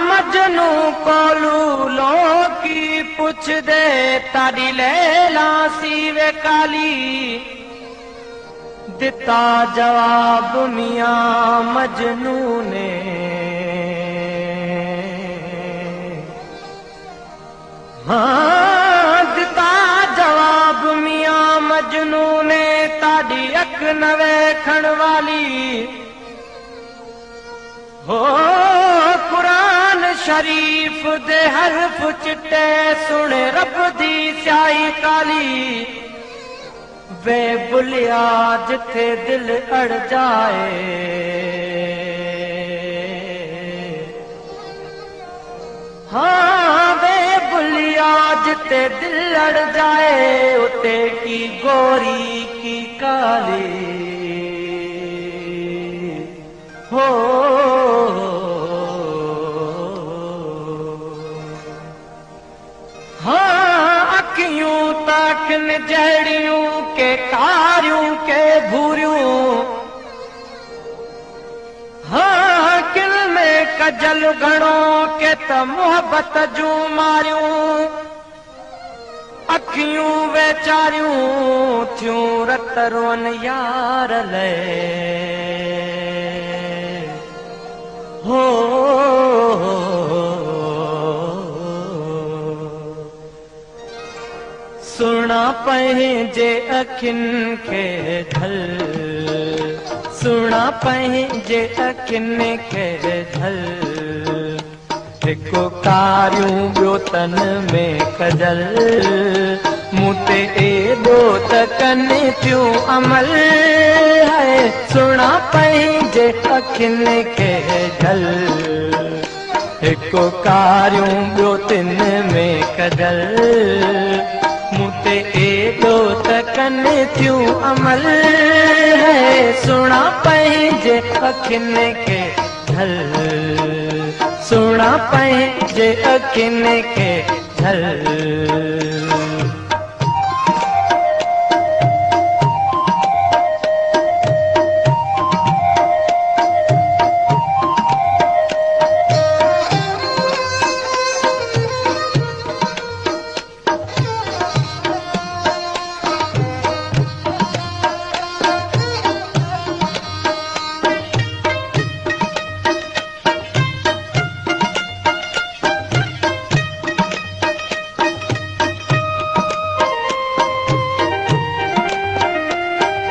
मजनू कोलू लोकी पुछ दे ताड़ी लैला सीवे काली दिता जवाब मियां मजनू ने दिता जवाब मियां मजनू ने ताड़ी अख न वेखण वाली हो कुरान शरीफ दे हरफ चिट्टे सुने रब दी स्याही काली वे बुलिया जिथे दिल अड़ जाए हाँ वे बुलिया जिथे दिल अड़ जाए उते की गोरी की काली हो अखियूं ताकन जड़ियूं के कारियूं के भूरियूं हाँ किल में कजल घणो के त मोहब्बत जूं मारियूं अखियूं वेचारियूं थियूं रत रोन यार ले हो सुना पंहिंजे अखियुनि खे ढल सुना पंहिंजे अखियुनि खे ढल हिकु कारियूं ॿियो तन में कजल मूं ते एॾो त कनि थियूं अमल है सुना पंहिंजे अखियुनि खे ढल हिकु कारियूं ॿियो तिन में कजल मुते एॾो त कनि थियूं अमल है सुना पंहिंजे अखियुनि खे ढल सुना पंहिंजे अखियुनि खे ढल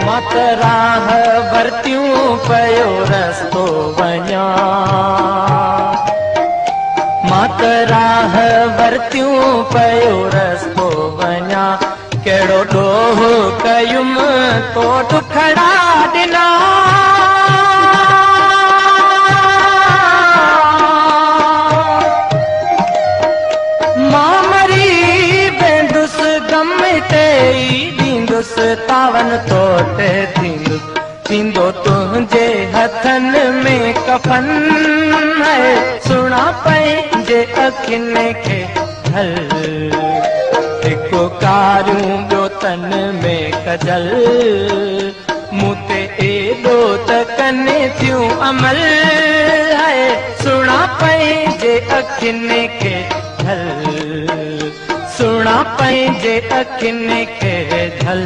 मात राह वरतियूं पयो रस्तो वञा मात राह वरतियूं पयो रस्तो वञा कहिड़ो ॾोह कयुमि तो दुखड़ा ॾिना मां मरी वेंदुसि गम ते ॾींदुसि तावन तोटे थींदो तुंहिंजे हथनि में कफन है सुना पंहिंजे अखियुनि खे ढल हिकु कारियूं ॿियो तन में कजल मूं ते एॾो त कनि थियूं अमल है सुना पंहिंजे अखियुनि खे ढल सुना पंहिंजे अखियुनि खे ढल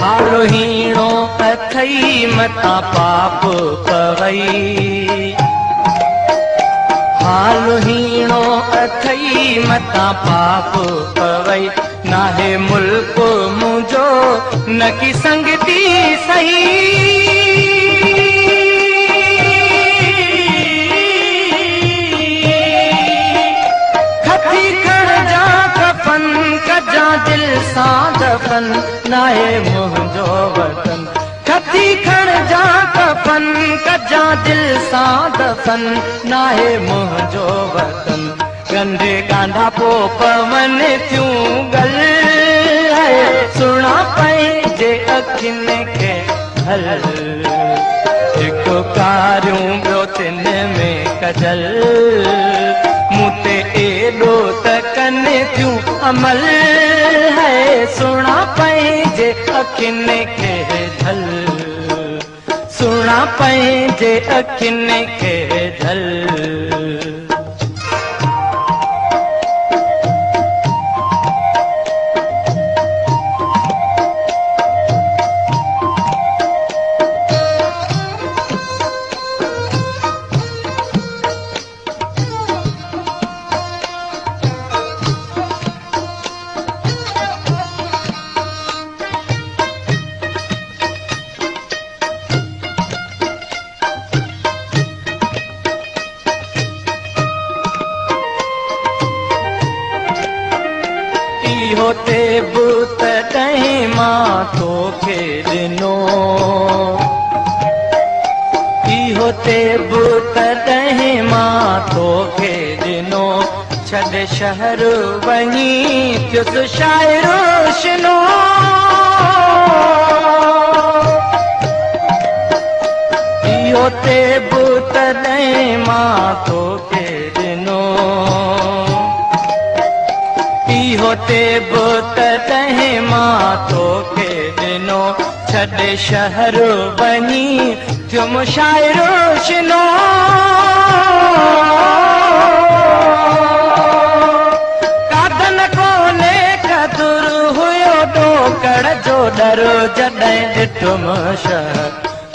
हालो हीणो अथई मता पाप पवई हालो हीणो अथई मता पाप पवई नाहे मुल्क मुंहिंजो न की संगती सही खती खण जा सां दफ़न नाहे मुंहिंजो वतन। छती खण जा कफन कजां दिल सां दफ़न नाहे मुंहिंजो वतन। गंढे गांढा पो पवन थियूं गल सुणा पंहिंजे अखियुनि खे हल। हिकु कारियूं ॿियो तिन में कजल मूं ते एॾो त कनि थियूं अमल है सुणा पंहिंजे अखियुनि खे झल। सुणा पंहिंजे अखियुनि खे झल। होते बूत कहीं मां तोखे ॾिनो। होते बूत कहीं मां तोखे ॾिनो। छॾ शहर वञी थियुसि शाइरो शिनो। होते बूत कहीं मां तोखे ॾिनो। होते बूत कहीं मां तोखे ॾिनो। छॾ शहर वञी थियुम शाइरो शिनो। कादन कोने कदुर हुयो ॾोकड़ जो डर जॾहिं ॾिठुम शहर।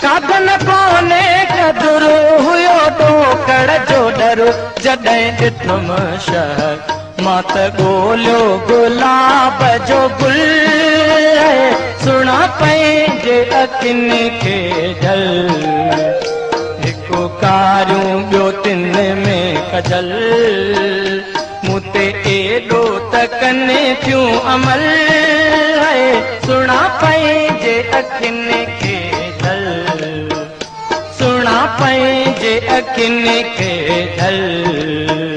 कादन कोने कदुर हुयो ॾोकड़ जो डर जॾहिं ॾिठुम शहर। मां त ॻोल्हियो गुलाब जो गुल सुणा पंहिंजे अखियुनि खे झल। हिकु कारियूं ॿियो तिन में कजल मूं ते एॾो त कनि थियूं अमल सुणा पंहिंजे अखियुनि खे झल। सुणा पंहिंजे अखियुनि खे झल।